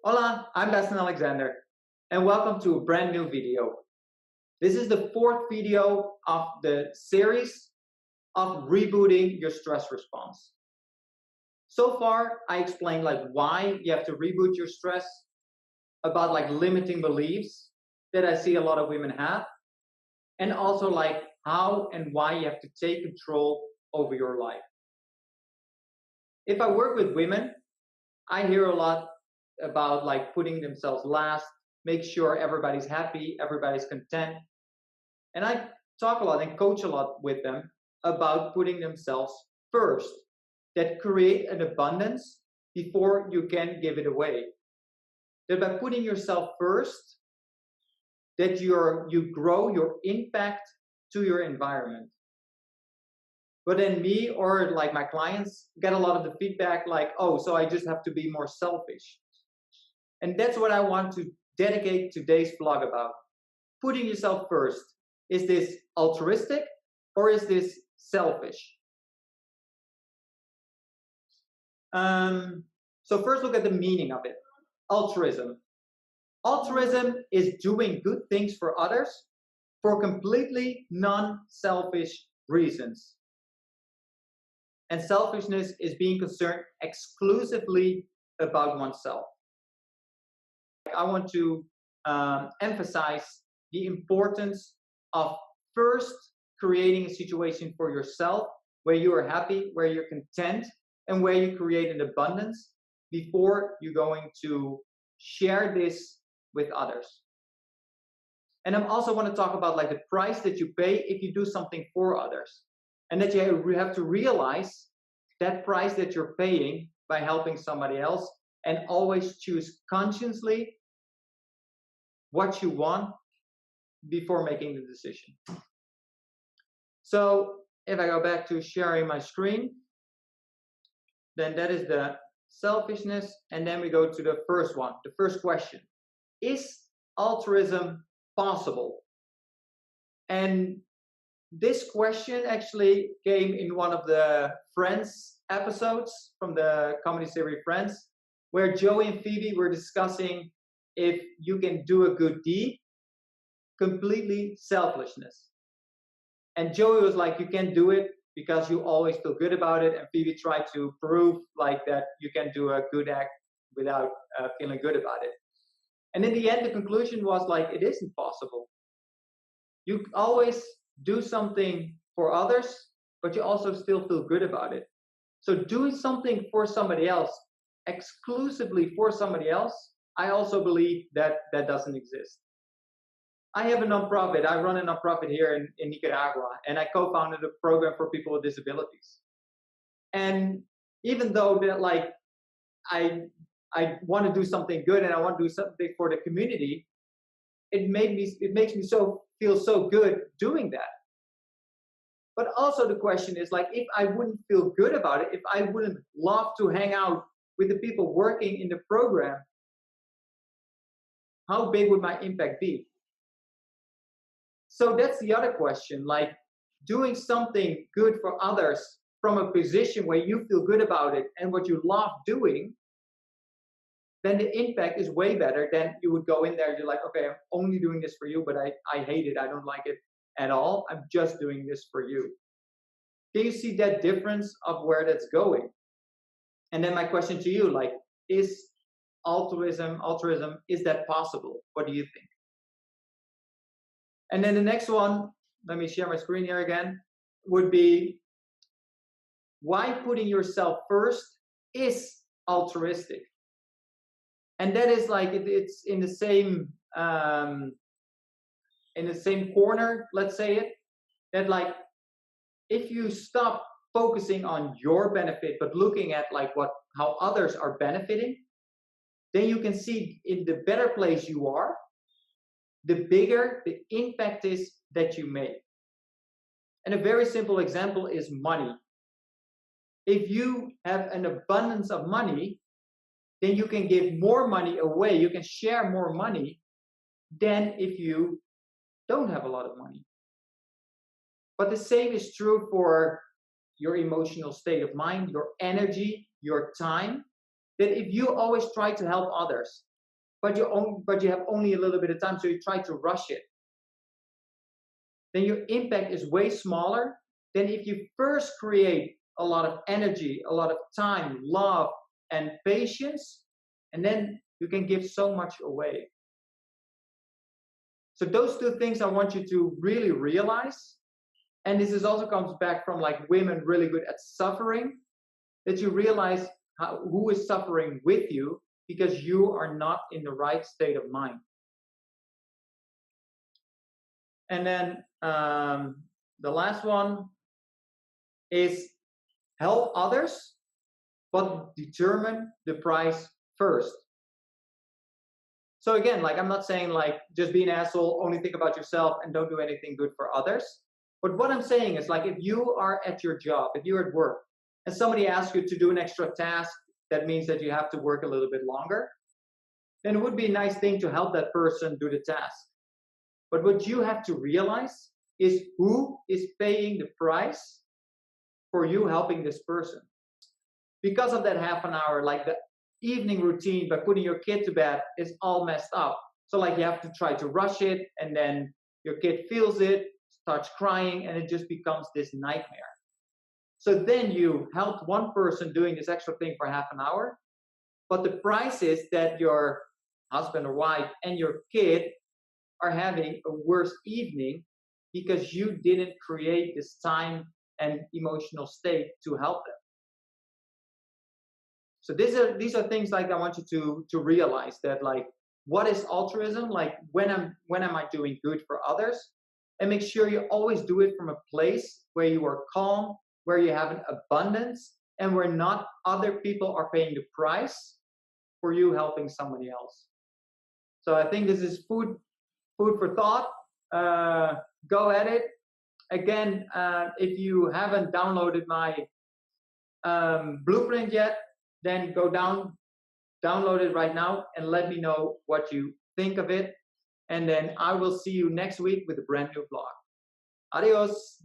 Hola, I'm Bastin and welcome to a brand new video. This is the fourth video of the series of rebooting your stress response. So far, I explained why you have to reboot your stress, about limiting beliefs that I see a lot of women have, and also how and why you have to take control over your life. If I work with women, I hear a lot about putting themselves last, make sure everybody's happy, everybody's content. And I talk a lot and coach a lot with them about putting themselves first, that create an abundance before you can give it away. That by putting yourself first, that you grow your impact to your environment. But then me or my clients get a lot of the feedback oh, so I just have to be more selfish. And that's what I want to dedicate today's vlog about. Putting yourself first. Is this altruistic or is this selfish? So first look at the meaning of it. Altruism. Altruism is doing good things for others for completely non-selfish reasons. And selfishness is being concerned exclusively about oneself. I want to emphasize the importance of first creating a situation for yourself where you are happy, where you're content, and where you create an abundance before you're going to share this with others. And I also want to talk about the price that you pay if you do something for others. And that you have to realize that price that you're paying by helping somebody else, and always choose consciously what you want before making the decision. So if I go back to sharing my screen, then that is the selfishness. And then we go to the first one, the first question. Is altruism possible? And this question actually came in one of the Friends episodes from the comedy series Friends, where Joey and Phoebe were discussing if you can do a good deed, completely selflessness. And Joey was like, you can do it because you always feel good about it. And Phoebe tried to prove that you can do a good act without feeling good about it. And in the end, the conclusion was it isn't possible. You always do something for others, but you also still feel good about it. So doing something for somebody else, exclusively for somebody else, I also believe that doesn't exist. I have a nonprofit. I run a nonprofit here in Nicaragua, and I co-founded a program for people with disabilities. And even though that I want to do something good and I want to do something for the community, it makes me feel so good doing that. But also the question is if I wouldn't feel good about it, if I wouldn't love to hang out with the people working in the program, how big would my impact be? So that's the other question, doing something good for others from a position where you feel good about it and what you love doing, then the impact is way better than you would go in there, you're okay, I'm only doing this for you, but I hate it, I don't like it at all, I'm just doing this for you. Can you see that difference of where that's going? And then my question to you, is altruism, is that possible? What do you think? And then the next one, let me share my screen here again, would be why putting yourself first is altruistic. And that is it's in the same corner, let's say it, that if you stop focusing on your benefit but looking at how others are benefiting, then you can see in the better place you are, the bigger the impact is that you make. And a very simple example is money. If you have an abundance of money, then you can give more money away, you can share more money than if you don't have a lot of money. But the same is true for your emotional state of mind, your energy, your time, that if you always try to help others, but you have only a little bit of time, so you try to rush it, then your impact is way smaller than if you first create a lot of energy, a lot of time, love, and patience, and then you can give so much away. So those two things I want you to really realize. And this is also comes back from like women really good at suffering, that you realize who is suffering with you because you are not in the right state of mind. And then the last one is help others, but determine the price first. So again, like I'm not saying like just be an asshole, only think about yourself and don't do anything good for others. But what I'm saying is like if you are at your job, if you're at work, and somebody asks you to do an extra task, that means that you have to work a little bit longer, then it would be a nice thing to help that person do the task. But what you have to realize is who is paying the price for you helping this person. Because of that half an hour, like the evening routine by putting your kid to bed is all messed up. So like you have to try to rush it, and then your kid feels it, starts crying, and it just becomes this nightmare. So then you helped one person doing this extra thing for half an hour, but the price is that your husband or wife and your kid are having a worse evening because you didn't create this time and emotional state to help them. So these are things like I want you to realize that like what is altruism? Like when am I doing good for others? And make sure you always do it from a place where you are calm, where you have an abundance, and where not other people are paying the price for you helping somebody else. So I think this is food for thought. Go at it. Again, if you haven't downloaded my blueprint yet, then go download it right now and let me know what you think of it. And then I will see you next week with a brand new vlog. Adios.